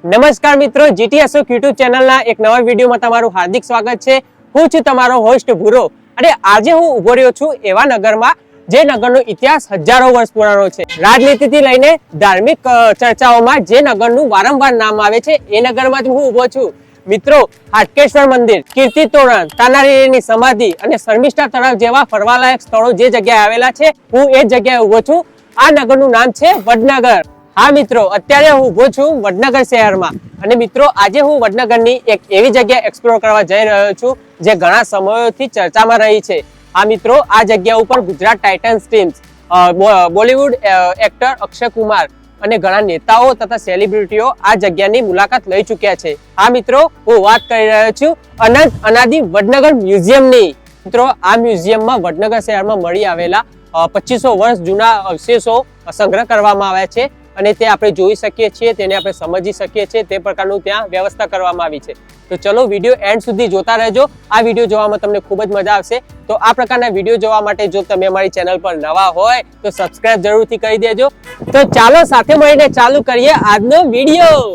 નમસ્કાર મિત્રો, GT Ashok YouTube ચેનલના એક નવા વિડીયોમાં તમારું હાર્દિક સ્વાગત છે। હું છું તમારો હોસ્ટ ભૂરો અને આજે હું ઉભો રહ્યો છું એવા નગરમાં જે નગરનો ઇતિહાસ હજારો વર્ષ પુરાણો છે। રાજનીતિથી લઈને ધાર્મિક ચર્ચાઓમાં જે નગરનું વારંવાર નામ આવે છે એ નગરમાં જ હું ઉભો છું। મિત્રો, હાટકેશ્વર મંદિર, કીર્તિ તોરણ, તાનારીની સમાધિ અને શર્મિષ્ઠા તળાવ જેવા ફરવાલાયક સ્થળો જે જગ્યાએ આવેલા છે, હું એ જગ્યાએ ઉભો છું। આ નગરનું નામ છે વડનગર। હા મિત્રો, અત્યારે હું ઉભો છું વડનગર શહેરમાં અને મિત્રો આજે હું વડનગરની એક એવી જગ્યા એક્સપ્લોર કરવા જઈ રહ્યો છું જે ઘણા સમયોથી ચર્ચામાં રહી છે। હા મિત્રો, આ જગ્યા ઉપર Gujarat Titans teams, Bollywood actor Akshay Kumar અને ઘણા નેતાઓ તથા સેલિબ્રિટીઓ આ જગ્યાની મુલાકાત લઈ ચૂક્યા છે। હા મિત્રો, હું વાત કરી રહ્યો છું અનંત અનાદિ વડનગર મ્યુઝિયમની। મિત્રો, આ મ્યુઝિયમમાં વડનગર શહેરમાં મળી આવેલા 2500 વર્ષ જૂના અવશેષો સંગ્રહ કરવામાં આવ્યા છે અને તે આપણે જોઈ શકીએ છીએ, તેને આપણે સમજી શકીએ છીએ, તે પ્રકારનું ત્યાં વ્યવસ્થા કરવામાં આવી છે। તો ચલો વિડીયો એન્ડ સુધી જોતા રહેજો। આ વિડીયો જોવામાં તમને ખૂબ જ મજા આવશે। તો આ પ્રકારના વિડીયો જોવા માટે જો તમે અમારી ચેનલ પર નવા હોય તો સબસ્ક્રાઇબ જરૂરથી કરી દેજો। તો ચાલો સાથે મળીને ચાલુ કરીએ આજનો વિડીયો।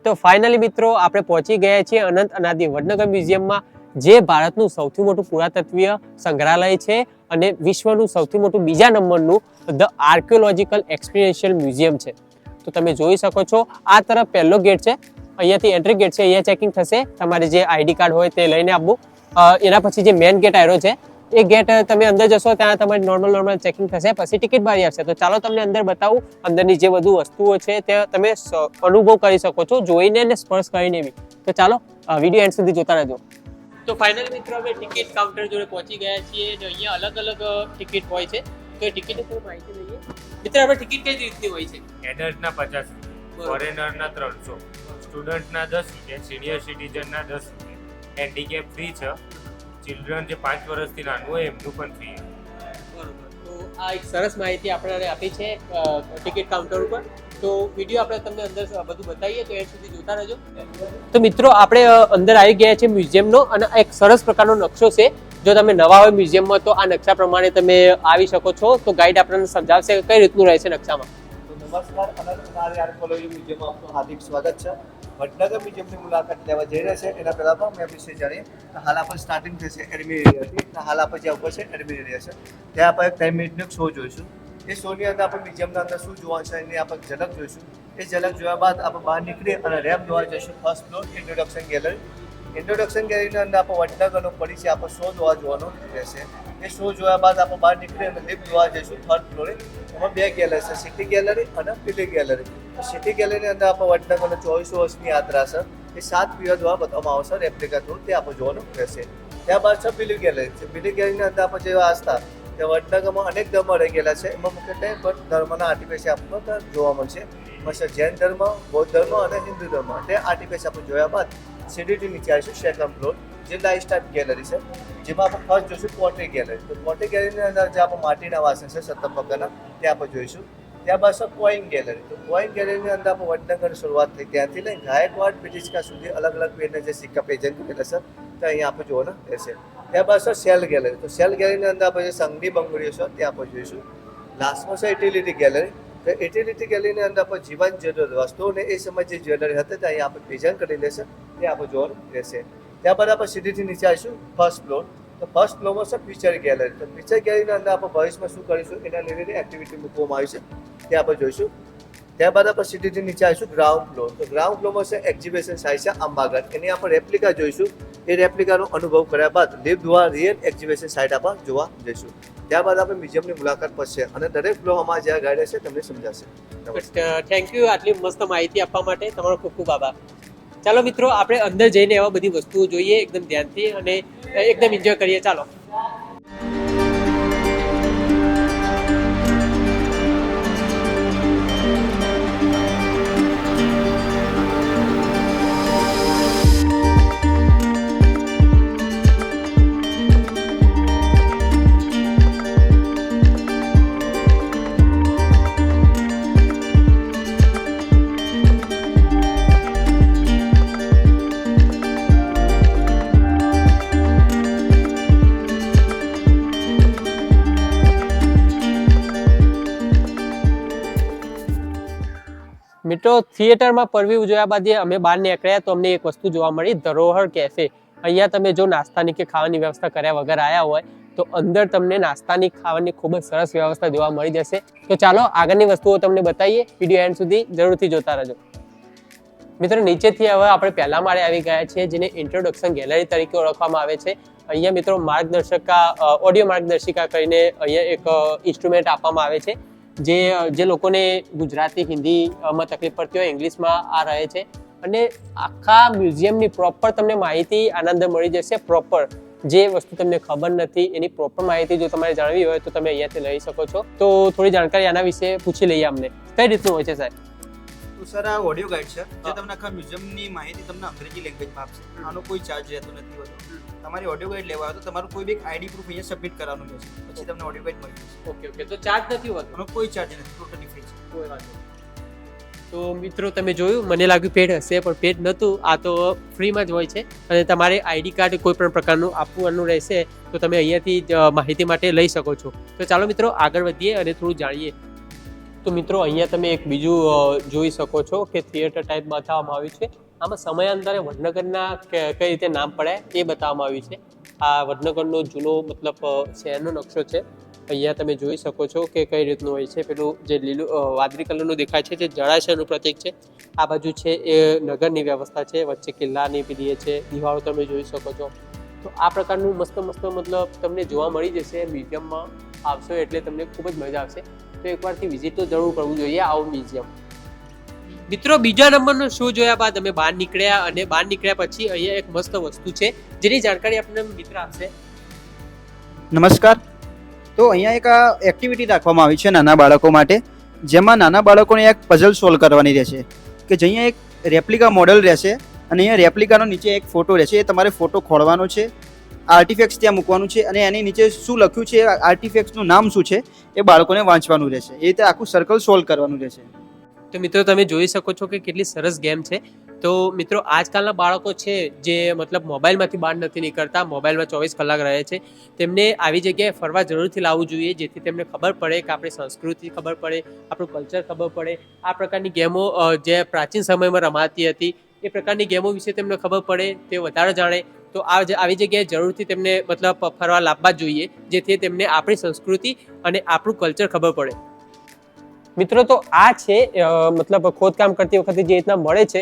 તો ફાઇનલી મિત્રો, આપણે પહોંચી ગયા છીએ અનંત અનાદિ વડનગર મ્યુઝિયમમાં, જે ભારતનું સૌથી મોટું પુરાતત્વીય સંગ્રહાલય છે અને વિશ્વનું સૌથી મોટું બીજા નંબરનું ધ આર્કિયોલોજીકલ એક્સપિરિયન્શિયલ મ્યુઝિયમ છે। તો તમે જોઈ શકો છો, આ તરફ પહેલો ગેટ છે, અહીંયાથી એન્ટ્રી ગેટ છે, અહીંયા ચેકિંગ થશે, તમારે જે આઈડી કાર્ડ હોય તે લઈને આવવું। એના પછી જે મેઇન ગેટ આવ્યો છે એ ગેટ તમે અંદર જશો ત્યાં તમારી નોર્મલ ચેકિંગ થશે, પછી ટિકિટ બારી આવશે। તો ચાલો તમને અંદર બતાવું, અંદરની જે બધું વસ્તુઓ છે તે તમે અનુભવ કરી શકો છો, જોઈને ને સ્પર્શ કરીને બી। તો ચાલો વિડીયો એન્ડ સુધી જોતા રહેજો। તો ફાઇનલી મિત્રો, અમે ટિકિટ કાઉન્ટર જોડે પહોંચી ગયા છીએ અને અહીંયા અલગ અલગ ટિકિટ હોય છે। તો એ ટિકિટની થોડી માહિતી લઈએ। મિત્રો, આપણે ટિકિટ કઈ રીતની હોય છે? એડલ્ટના 50 રૂપિયા, ફોરેનરના 300, સ્ટુડન્ટના 10 રૂપિયા, સિનિયર સિટીઝનના 10 રૂપિયા, હેન્ડીકેપ ફ્રી છે, ચિલ્ડ્રન જે 5 વર્ષથી નાનું હોય એમનું પણ ફ્રી। બરોબર, તો આ એક સરસ માહિતી આપણે આપી છે ટિકિટ કાઉન્ટર ઉપર। તો વિડીયો આપણે તમને અંદર બધું બતાવીએ, તો એ સુધી જોતા રહેજો। તો મિત્રો, આપણે અંદર આવી ગયા છે મ્યુઝિયમનો અને એક સરસ પ્રકારનો નકશો છે। જો તમે નવા હોય મ્યુઝિયમમાં તો આ નકશા પ્રમાણે તમે આવી શકો છો। તો ગાઈડ આપણને સમજાવશે કઈ રીતનું રહેશે નકશામાં। નમસ્કાર, અનંત અનાદિ આર્કિયોલોજી મ્યુઝિયમમાં આપનું હાર્દિક સ્વાગત છે। વડનગર મ્યુઝિયમની મુલાકાત લેવા જઈ રહ્યા છે એના પહેલાં પણ મેં વિશે જાણીએ તો હાલ આપણે સ્ટાર્ટિંગ થશે એડમિન એરિયાથી। હાલ આપણે જ્યાં ઉપર છે એડમિન એરિયા છે, ત્યાં આપણે એક 10 મિનિટનો શો જોઈશું। એ શોની અંદર આપણે મ્યુઝિયમના અંદર શું જોવાનું છે એની આપણે ઝલક જોઈશું। એ ઝલક જોયા બાદ આપણે બહાર નીકળી અને રેમ્પ જોવા જઈશું, first floor introduction gallery. Introduction ગેલેરીની અંદર આપણે વડનગરનો પરિચય આપણે શો જોવાનો રહેશે। એ શો જોયા બાદ આપણે બહાર નીકળી અને લિફ્ટ જોવા જઈશું થર્ડ ફ્લોરે। એમાં 2 ગેલેરી છે, સિટી ગેલેરી અને પીલી ગેલેરી। સિટી ગેલેરીની અંદર આપણે વડનગરનો 24 વર્ષની યાત્રા છે એ 7 પીરિયડ દ્વારા બતાવવામાં આવશે રેપ્લિકા થ્રુ, તે આપણે જોવાનું રહેશે। ત્યારબાદ છે પીલી ગેલેરી છે। પીલી ગેલેરીની અંદર આપણે જેવા આસ્થા કે વડનગરમાં અનેક ધર્મ રહી ગયેલા છે, એમાં મુખ્યત્વે ધર્મના આર્ટિફેક્ટ આપણને જોવા મળશે। એમાં જૈન ધર્મ, બૌદ્ધ ધર્મ અને હિન્દુ ધર્મ, તે આર્ટિફેક્ટ આપણે જોયા બાદ સીડીથી નીચે આવીશું સેકન્ડ ફ્લોર, જે લાઈફ સ્ટાઇલ ગેલેરી છે, જેમાં આપણે ફર્સ્ટ જોઈશું પોટરી ગેલેરી। તો પોટરી ગેલેરીની અંદર જે આપણે માટીના વાસણ છે 17 પ્રકારના, તે આપણે જોઈશું। ત્યારબાદ છે કોઈન ગેલેરી। તો કોઈન ગેલેરીની અંદર આપણે વડનગરની શરૂઆત થઈ ત્યાંથી લઈને ગાયકવાડ બ્રિટિશકાળ સુધી અલગ અલગ પેઢીના જે સિક્કા પ્રેઝન્ટ કરેલા છે તો અહીંયા આપણે જોવાના રહેશે। ત્યારબાદ છે સેલ ગેલેરી। તો સેલ ગેલેરીની અંદર આપણે જે સંગની બંગડીઓ છે તે આપણે જોઈશું। લાસ્ટમાં છે યુટિલિટી ગેલેરી। તો યુટિલિટી ગેલેરીની અંદર આપણે જીવન જરૂર વસ્તુઓને એ સમય જે જ્વેલરી હતી તે અહીંયા આપણે પ્રેઝન્ટ કરી લેશે, તે આપણે જોવાનું રહેશે। ત્યારબાદ આપણે સીડીથી નીચે આવીશું ફર્સ્ટ ફ્લોર। તો ફર્સ્ટ ફ્લોરમાં છે પિક્ચર ગેલેરી। તો પિક્ચર ગેલેરીની અંદર આપણે ભવિષ્યમાં શું કરીશું એના રિલેટેડ એક્ટિવિટી મૂકવામાં આવી છે, તે આપણે જોઈશું। ત્યારબાદ આપણે સીડીથી નીચે આવીશું ગ્રાઉન્ડ ફ્લોર। તો ગ્રાઉન્ડ ફ્લોરમાં છે એક્ઝિબિશન સાઇઝ છે આંબાગઢ, એની આપણે રેપ્લિકા જોઈશું। એ રેપ્લિકાનો અનુભવ કર્યા બાદ લિફ્ટ દ્વારા રિયલ એક્ઝિબિશન સાઇટ આપણે જોવા જઈશું। ત્યારબાદ આપણે મ્યુઝિયમની મુલાકાત પડશે અને દરેક ફ્લો અમારા જ્યાં ગાઈડ છે તમને સમજાશે। થેન્ક યુ આટલી મસ્ત માહિતી આપવા માટે, તમારો ખૂબ ખૂબ આભાર। ચાલો મિત્રો, આપણે અંદર જઈને એવા બધી વસ્તુઓ જોઈએ એકદમ ધ્યાનથી અને એકદમ એન્જોય કરીએ। ચાલો। મિત્રો થિયેટરમાં પરવ્યુ જોયા બાદ અમે બહાર નીકળ્યા તો અમને એક વસ્તુ જોવા મળી, ધરોહર કેફે. અહીંયા તમે જો નાસ્તાની કે ખાવાની વ્યવસ્થા કર્યા વગર આવ્યા હોય તો અંદર તમને નાસ્તાની ખાવાની ખૂબ જ સરસ વ્યવસ્થા જોવા મળી જશે. તો ચાલો આગળની વસ્તુઓ તમને બતાવીએ, વિડીયો એન્ડ સુધી જરૂરથી જોતા રહેજો. મિત્રો નીચેથી હવે આપણે પહેલા માળે આવી ગયા છીએ, જેને ઇન્ટ્રોડક્શન ગેલેરી તરીકે ઓળખવામાં આવે છે. અહીંયા મિત્રો માર્ગદર્શિકા, ઓડિયો માર્ગદર્શિકા કરીને અહીંયા એક ઇન્સ્ટ્રુમેન્ટ આપવામાં આવે છે, જે લોકોને ગુજરાતી, હિન્દીમાં તકલીફ પડતી હોય ઇંગ્લિશમાં આ રહે છે. અને આખા મ્યુઝિયમની પ્રોપર તમને માહિતી આનંદ મળી જશે. પ્રોપર જે વસ્તુ તમને ખબર નથી એની પ્રોપર માહિતી જો તમારે જાણવી હોય તો તમે અહીંયાથી લઈ શકો છો. તો થોડી જાણકારી આના વિશે પૂછી લઈએ. અમને કઈ રીતનું હોય છે સાહેબ? તો સર આ ઓડિયો ગાઈડ છે જે તમને આખા મ્યુઝિયમની માહિતી તમને અંગ્રેજી લેંગ્વેજમાં આપશે. આનો કોઈ ચાર્જ રહેતો નથી હોતો. તમારી ઓડિયો ગાઈડ લેવા હોય તો તમારું કોઈ બી આઈડી પ્રૂફ અહીંયા સબમિટ કરવાનું રહેશે, પછી તમને ઓડિયો ગાઈડ મળી જશે. ઓકે, તો ચાર્જ નથી હોતો? આનો કોઈ ચાર્જ નથી, ટોટલી ફ્રી છે. કોઈ વાત નહીં. તો મિત્રો તમે જોયું, મને લાગ્યું પેડ હશે પણ પેડ નહોતું, આ તો ફ્રીમાં જ હોય છે. અને તમારે આઈડી કાર્ડ કોઈ પણ પ્રકારનું આપવાનું રહેશે તો તમે અહીંયાથી માહિતી માટે લઈ શકો છો. તો ચાલો મિત્રો આગળ વધીએ અને થોડું જાણીએ. તો મિત્રો અહીંયા તમે એક બીજું જોઈ શકો છો કે થિયેટર ટાઈપ બતાવવામાં આવ્યું છે. આમાં સમયાંતરે વડનગરના કઈ રીતે નામ પડે એ બતાવવામાં આવ્યું છે. આ વડનગરનો જૂનો મતલબ શહેરનો નકશો છે. અહીંયા તમે જોઈ શકો છો કે કઈ રીતનું હોય છે. પેલું જે લીલું વાદળી કલરનું દેખાય છે જે જળાશયનું પ્રતીક છે. આ બાજુ છે એ નગરની વ્યવસ્થા છે, વચ્ચે કિલ્લાની પેલી છે, દિવાળો તમે જોઈ શકો છો. તો આ પ્રકારનું મસ્ત મતલબ તમને જોવા મળી જશે. મ્યુઝિયમમાં આવશો એટલે તમને ખૂબ જ મજા આવશે. તો એકવારથી વિઝિટ તો જરૂર કરવું જોઈએ આવું મ્યુઝિયમ. મિત્રો બીજા નંબરનો શો જોયા બાદ અમે બહાર નીકળ્યા અને બહાર નીકળ્યા પછી અહીંયા એક મસ્ત વસ્તુ છે જેની જાણકારી આપણને મિત્ર આપશે. નમસ્કાર. તો અહીંયા એક એક્ટિવિટી રાખવામાં આવી છે નાના બાળકો માટે, જેમાં નાના બાળકોને એક પઝલ સોલ્વ કરવાની રહેશે કે અહીંયા એક રેપ્લિકા મોડેલ રહેશે અને અહીંયા રેપ્લિકાનો નીચે એક ફોટો રહેશે. એ તમારે ફોટો ખોળવાનો છે, આર્ટિફેક્ટ્સ ત્યાં મૂકવાનું છે અને એની નીચે શું લખ્યું છે, આર્ટિફેક્ટ્સનું નામ શું છે એ બાળકોને વાંચવાનું રહેશે. એ રીતે આખું સર્કલ સોલ્વ કરવાનું રહેશે. તો મિત્રો તમે જોઈ શકો છો કે કેટલી સરસ ગેમ છે. તો મિત્રો આજકાલના બાળકો છે જે મતલબ મોબાઈલમાંથી બહાર નથી નીકળતા, મોબાઈલમાં 24 કલાક રહે છે. તેમને આવી જગ્યાએ ફરવા જરૂરથી લાવવું જોઈએ, જેથી તેમને ખબર પડે કે આપણી સંસ્કૃતિ ખબર પડે, આપણું કલ્ચર ખબર પડે. આ પ્રકારની ગેમો જે પ્રાચીન સમયમાં રમાતી હતી એ પ્રકારની ગેમો વિશે તેમને ખબર પડે, તે વધારે જાણે. તો આવી જગ્યાએ જરૂરથી તેમને મતલબ ફરવા લાવવા જોઈએ, જેથી તેમને આપણી સંસ્કૃતિ અને આપણું કલ્ચર ખબર પડે. મિત્રો તો આ છે મતલબ ખોદકામ કરતી વખતે જે રીતના મળે છે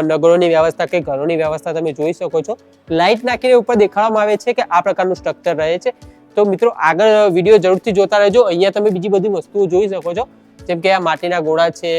નગરોની વ્યવસ્થા કે ઘરોની વ્યવસ્થા તમે જોઈ શકો છો. લાઇટ નાખીને ઉપર દેખાડવામાં આવે છે કે આ પ્રકારનું સ્ટ્રક્ચર રહે છે. તો મિત્રો આગળ વિડીયો જરૂરથી જોતા રહેજો. અહીંયા તમે બીજી બધી વસ્તુઓ જોઈ શકો છો, જેમ કે આ માટીના ગોળા છે,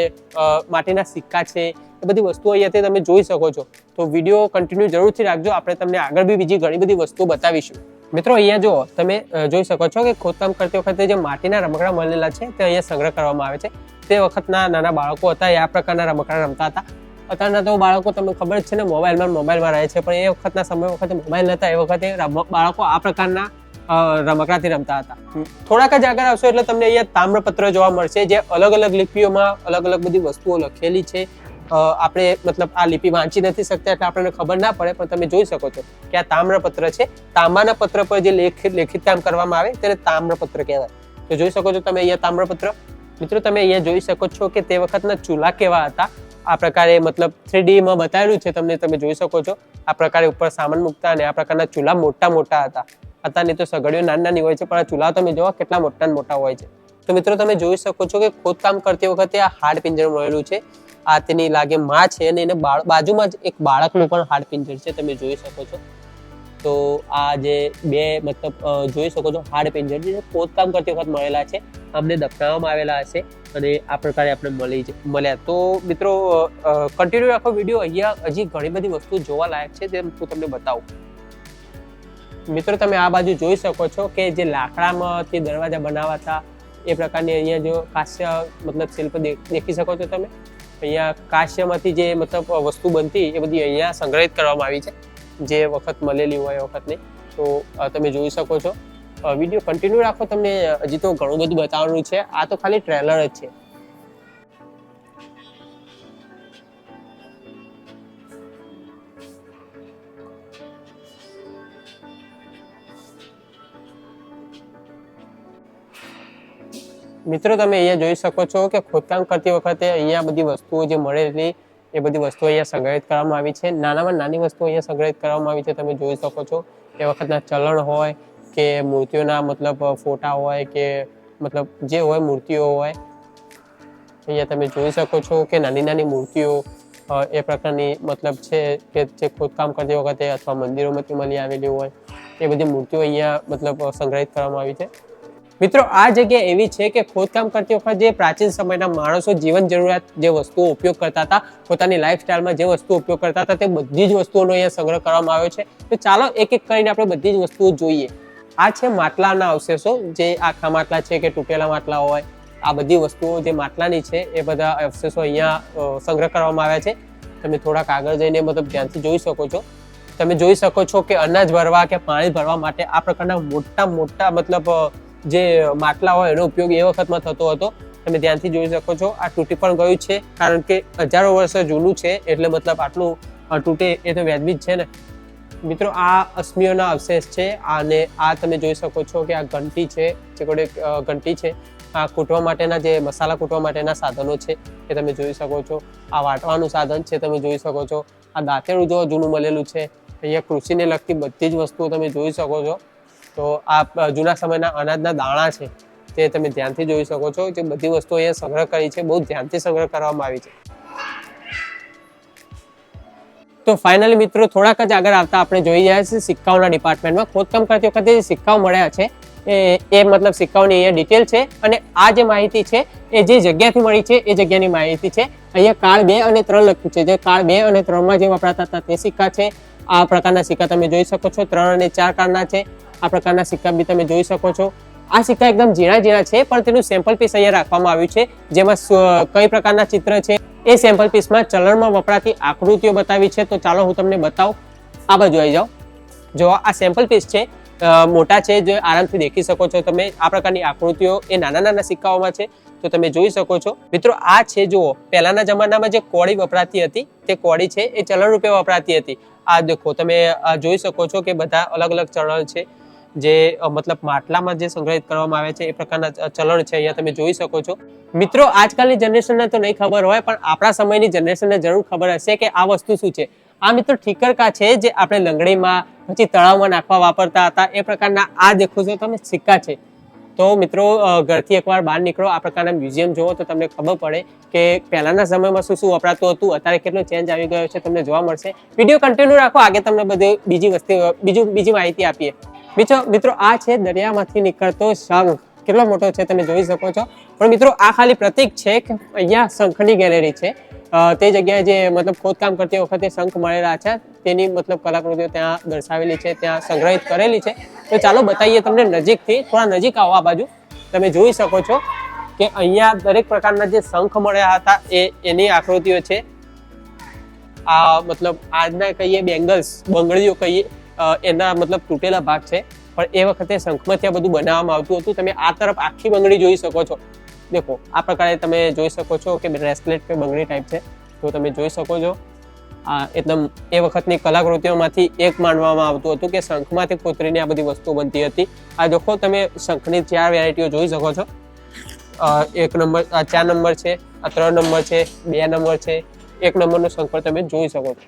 માટીના સિક્કા છે, એ બધી વસ્તુઓ અહીંયાથી તમે જોઈ શકો છો. તો વિડીયો કન્ટિન્યુ જરૂરથી રાખજો, આપણે તમને આગળ બી બીજી ઘણી બધી વસ્તુઓ બતાવીશું. મિત્રો અહીંયા જો તમે જોઈ શકો છો કે ખોદકામ કરતી વખતે જે માટીના રમકડા મળેલા છે તે અહીંયા સંગ્રહ કરવામાં આવે છે. તે વખતના નાના બાળકો હતા એ આ પ્રકારના રમકડા રમતા હતા. અત્યારના તો બાળકો તમને ખબર જ છે ને મોબાઈલમાં રહે છે, પણ એ વખતના સમય વખતે મોબાઈલ નહોતા, એ વખતે બાળકો આ પ્રકારના રમકડાથી રમતા હતા. થોડાક જ આગળ આવશો એટલે તમને અહીંયા તામ્રપત્ર જોવા મળશે, જે અલગ અલગ લિપિઓમાં અલગ અલગ બધી વસ્તુઓ લખેલી છે. આપણે મતલબ આ લિપિ વાંચી નથી શકતા એટલે આપણને ખબર ના પડે, પણ તમે જોઈ શકો છો કે આ તામ્રપત્ર છે. તાંબાના પત્ર પર જે લેખિત કામ કરવામાં આવે તેને તામ્રપત્ર કહેવાય. તો જોઈ શકો છો તમે અહીંયા તામ્રપત્ર. મિત્રો તમે અહીંયા જોઈ શકો છો કે તે વખતના ચૂલા કેવા હતા. આ પ્રકારે મતલબ 3D માં બતાવેલું છે તમને, તમે જોઈ શકો છો. આ પ્રકારે ઉપર સામાન મૂકતા અને આ પ્રકારના ચૂલા મોટા મોટા હતા. અત્યારની તો સગડીઓ નાની નાની હોય છે, પણ આ ચૂલા તમે જોવા કેટલા મોટા મોટા હોય છે. તો મિત્રો તમે જોઈ શકો છો કે ખોદકામ કરતી વખતે આ હાડ પિંજર મળેલું છે. આ તેની લાગે માં છે અને એને બાજુમાં જ એક બાળકનું પણ હાડ પિંજર છે, તમે જોઈ શકો છો. તો આ જે બે મતલબ જોઈ શકો છો હાડ પિંજર જે ખોદકામ કરતી વખત મળેલા છે, અમને દફનાવવામાં આવેલા હશે અને આ પ્રકારે આપણે મળ્યા. તો મિત્રો કન્ટિન્યુ રાખો વિડીયો. અહીંયા હજી ઘણી બધી વસ્તુ જોવા લાયક છે, જે હું તમને બતાવું. મિત્રો તમે આ બાજુ જોઈ શકો છો કે જે લાકડામાંથી દરવાજા બનાવાતા એ પ્રકારની અહીંયા જો કાશ્ય મતલબ શિલ્પ દેખી શકો છો તમે. અહીંયા કાશ્યમાંથી જે મતલબ વસ્તુ બનતી એ બધી અહીંયા સંગ્રહિત કરવામાં આવી છે, જે વખત મળેલી હોય એ વખતની. તો તમે જોઈ શકો છો. વિડીયો કન્ટિન્યુ રાખો, તમને હજી તો ઘણું બધું બતાવવાનું છે. આ તો ખાલી ટ્રેલર જ છે. મિત્રો તમે અહીંયા જોઈ શકો છો કે ખોદકામ કરતી વખતે અહીંયા બધી વસ્તુઓ જે મળેલી એ બધી વસ્તુઓ અહીંયા સંગ્રહિત કરવામાં આવી છે. નાનામાં નાની વસ્તુઓ અહીંયા સંગ્રહિત કરવામાં આવી છે. તમે જોઈ શકો છો એ વખતના ચલણ હોય કે મૂર્તિઓના મતલબ ફોટા હોય કે મતલબ જે હોય મૂર્તિઓ હોય, અહીંયા તમે જોઈ શકો છો કે નાની નાની મૂર્તિઓ એ પ્રકારની મતલબ છે કે જે ખોદકામ કરતી વખતે અથવા મંદિરોમાંથી મળી આવેલી હોય એ બધી મૂર્તિઓ અહીંયા મતલબ સંગ્રહિત કરવામાં આવી છે. મિત્રો આ જગ્યા એવી છે કે ખોદકામ કરતી વખત જે પ્રાચીન સમયના માણસો જીવન જરૂરિયાત જે વસ્તુઓ ઉપયોગ કરતા હતા, પોતાની લાઈફસ્ટાઈલમાં જે વસ્તુઓ ઉપયોગ કરતા હતા તે બધી જ વસ્તુઓનો અહીંયા સંગ્રહ કરવામાં આવ્યો છે. તો ચાલો એક એક કરીને આપણે બધી જ વસ્તુઓ જોઈએ. આ છે માટલાના અવશેષો, જે આખા માટલા છે કે તૂટેલા માટલા હોય, આ બધી વસ્તુઓ જે માટલાની છે એ બધા અવશેષો અહીંયા સંગ્રહ કરવામાં આવ્યા છે. તમે થોડાક આગળ જઈને મતલબ ધ્યાનથી જોઈ શકો છો. તમે જોઈ શકો છો કે અનાજ ભરવા કે પાણી ભરવા માટે આ પ્રકારના મોટા મોટા મતલબ જે માટલા હોય એનો ઉપયોગ એ વખતમાં થતો હતો. તમે ધ્યાનથી જોઈ શકો છો. આ તૂટી પણ ગયું છે કારણ કે હજારો વર્ષ જૂનું છે, એટલે મતલબ આટલું તૂટે એ તો વ્યાજબી જ છે ને. મિત્રો આ અશ્મિઓના અવશેષ છે અને આ તમે જોઈ શકો છો કે આ ઘંટી છે, જે કોઈ ઘંટી છે. આ કૂટવા માટેના જે મસાલા કૂટવા માટેના સાધનો છે એ તમે જોઈ શકો છો. આ વાટવાનું સાધન છે, તમે જોઈ શકો છો. આ દાંતેડું જો જૂનું મળેલું છે. અહીંયા કૃષિને લગતી બધી જ વસ્તુઓ તમે જોઈ શકો છો. તો આ જૂના સમયના અનાજના દાણા છે તે તમે ધ્યાનથી જોઈ શકો છો. જે બધી વસ્તુઓ અહીંયા સંગ્રહ કરી છે, બહુ ધ્યાનથી સંગ્રહ કરવામાં આવી છે. તો ફાઇનલી મિત્રો થોડાક જ આગળ આવતા આપણે જોઈ રહ્યા છીએ સિક્કાઓના ડિપાર્ટમેન્ટમાં. ખોદકામ કરતી વખતે જે સિક્કાઓ મળ્યા છે એ મતલબ સિક્કાઓની અહીંયા ડિટેલ છે. અને આ જે માહિતી છે એ જે જગ્યાથી મળી છે એ જગ્યાની માહિતી છે. અહીંયા કાળ 2 અને 3 લખ્યું છે. જે કાળ 2 અને 3માં જે વપરાતા હતા તે સિક્કા છે. આ પ્રકારના સિક્કા તમે જોઈ શકો છો. 3 અને 4 કાળના છે. આ પ્રકારના સિક્કા બી તમે જોઈ શકો છો. આ સિક્કા એકદમ ઝીણા ઝીણા છે, પણ તેનું સેમ્પલ પીસ અહીંયા રાખવામાં આવ્યું છે, જેમાં કઈ પ્રકારના ચિત્ર છે એ સેમ્પલ પીસમાં ચલણમાં વપરાતી આકૃતિઓ બતાવી છે. તો ચાલો હું તમને બતાવું. આ બાજુ આવી જાઓ. જો આ સેમ્પલ પીસ છે, મોટા છે, જે આરામથી દેખી શકો છો તમે. આ પ્રકારની આકૃતિઓ એ નાના નાના સિક્કાઓમાં છે, તો તમે જોઈ શકો છો. મિત્રો આ છે, જુઓ, પહેલાના જમાનામાં જે કોડી વપરાતી હતી તે કોડી છે એ ચલણ રૂપે વપરાતી હતી. આ દેખો, તમે જોઈ શકો છો કે બધા અલગ અલગ ચલણ છે, જે મતલબ માટલામાં જે સંગ્રહિત કરવામાં આવે છે એ પ્રકારના ચલણ છે. અહીંયા તમે જોઈ શકો છો. મિત્રો આજકાલની જનરેશનને તો નહીં ખબર હોય, પણ આપણા સમયની જનરેશનને જરૂર ખબર હશે કે આ વસ્તુ શું છે. આ મિત્રો ઠીકરકા છે, જે આપણે લંગડીમાં પછી તળાવમાં નાખવા વાપરતા હતા એ પ્રકારના. આ દેખો છો તમે સિક્કા છે. તો મિત્રો ઘરથી એકવાર બહાર નીકળો, આ પ્રકારના મ્યુઝિયમ જુઓ તો તમને ખબર પડે કે પહેલાના સમયમાં શું શું વપરાતું હતું, અત્યારે કેટલો ચેન્જ આવી ગયો છે તમને જોવા મળશે. વિડીયો કન્ટિન્યુ રાખો, આગે તમને બધી બીજી માહિતી આપીએ. મિત્રો આ છે દરિયામાંથી નીકળતો શંખ. કેટલો મોટો છે તમે જોઈ શકો છો. પણ મિત્રો આ ખાલી પ્રતીક છે કે અહીંયા શંખની ગેલેરી છે. તે જગ્યાએ જે મતલબ ખોદકામ કરતી વખતે શંખ મળેલા છે તેની મતલબ કલાકૃતિઓ ત્યાં દર્શાવેલી છે, ત્યાં સંગ્રહિત કરેલી છે. તો ચાલો બતાવીએ તમને નજીકથી. થોડા નજીક આવો આ બાજુ. તમે જોઈ શકો છો કે અહીંયા દરેક પ્રકારના જે શંખ મળ્યા હતા એની આકૃતિઓ છે. આ મતલબ આજના કહીએ બેંગલ્સ, બંગડીઓ કહીએ, એના મતલબ તૂટેલા ભાગ છે, પણ એ વખતે શંખમાંથી આ બધું બનાવવામાં આવતું હતું. તમે આ તરફ આખી બંગડી જોઈ શકો છો. દેખો, આ પ્રકારે તમે જોઈ શકો છો કે બ્રેસલેટ કે બંગડી ટાઈપ છે. તો તમે જોઈ શકો છો આ એકદમ એ વખતની કલાકૃતિઓમાંથી એક માનવામાં આવતું હતું કે શંખમાંથી કોતરીને આ બધી વસ્તુઓ બનતી હતી. આ દેખો, તમે શંખની 4 વેરાયટીઓ જોઈ શકો છો. 1 નંબર, 4 નંબર છે, આ 3 નંબર છે, 2 નંબર છે, 1 નંબરનો શંખ પણ તમે જોઈ શકો છો.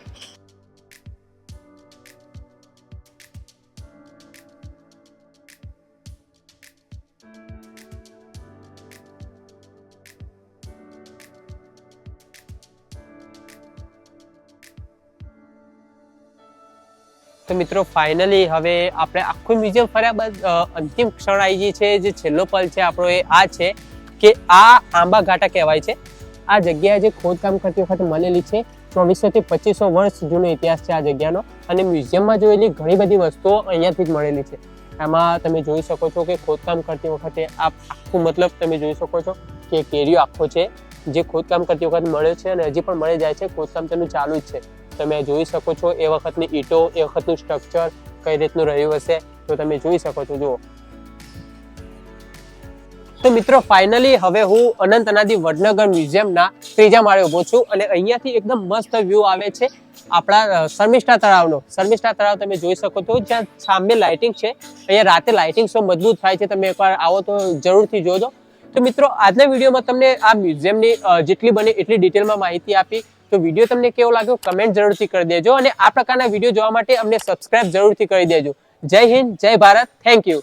તો મિત્રો ફાઇનલી હવે આપણે આખું મ્યુઝિયમ ફર્યા બાદ અંતિમ ક્ષણ આવી ગઈ છે. જે છેલ્લો પલ છે આપણો એ આ છે કે આ આંબા ઘાટા કહેવાય છે. આ જગ્યા જે ખોદકામ કરતી વખતે મળેલી છે. 2400 થી 2500 વર્ષ જૂનો ઇતિહાસ છે આ જગ્યાનો. અને મ્યુઝિયમમાં જોયેલી ઘણી બધી વસ્તુઓ અહીંયાથી જ મળેલી છે. એમાં તમે જોઈ શકો છો કે ખોદકામ કરતી વખતે આ આખું મતલબ તમે જોઈ શકો છો કે કેરીઓ આખો છે, જે ખોદકામ કરતી વખતે મળ્યો છે અને હજી પણ મળી જાય છે. ખોદકામ તેનું ચાલુ જ છે. તમે જોઈ શકો છો એ વખતની ઈંટો, એ વખતનું સ્ટ્રક્ચર કઈ રીતનું રહ્યું હશે તો તમે જોઈ શકો છો. જુઓ. તો મિત્રો ફાઇનલી હવે હું અનંત અનાદિ વડનગર મ્યુઝિયમના 3જા માળે ઊભો છું અને અહીંયાથી એકદમ મસ્ત વ્યૂ આવે છે આપણા શર્મિષ્ઠા તળાવનો. શર્મિષ્ઠા તળાવ તમે જોઈ શકો છો, જ્યાં સામે લાઇટિંગ છે. અહીંયા રાતે લાઇટિંગ શો મજબૂત થાય છે. તમે એકવાર આવો તો જરૂરથી જોજો. તો મિત્રો આજના વિડીયોમાં તમને આ મ્યુઝિયમની જેટલી બને એટલી ડિટેલમાં માહિતી આપી. તો વિડીયો તમને કેવો લાગ્યો કમેન્ટ જરૂરથી કરી દેજો અને આ પ્રકારના વિડીયો જોવા માટે અમને સબસ્ક્રાઇબ જરૂરથી કરી દેજો. જય હિન્દ, જય ભારત, થેન્ક યુ.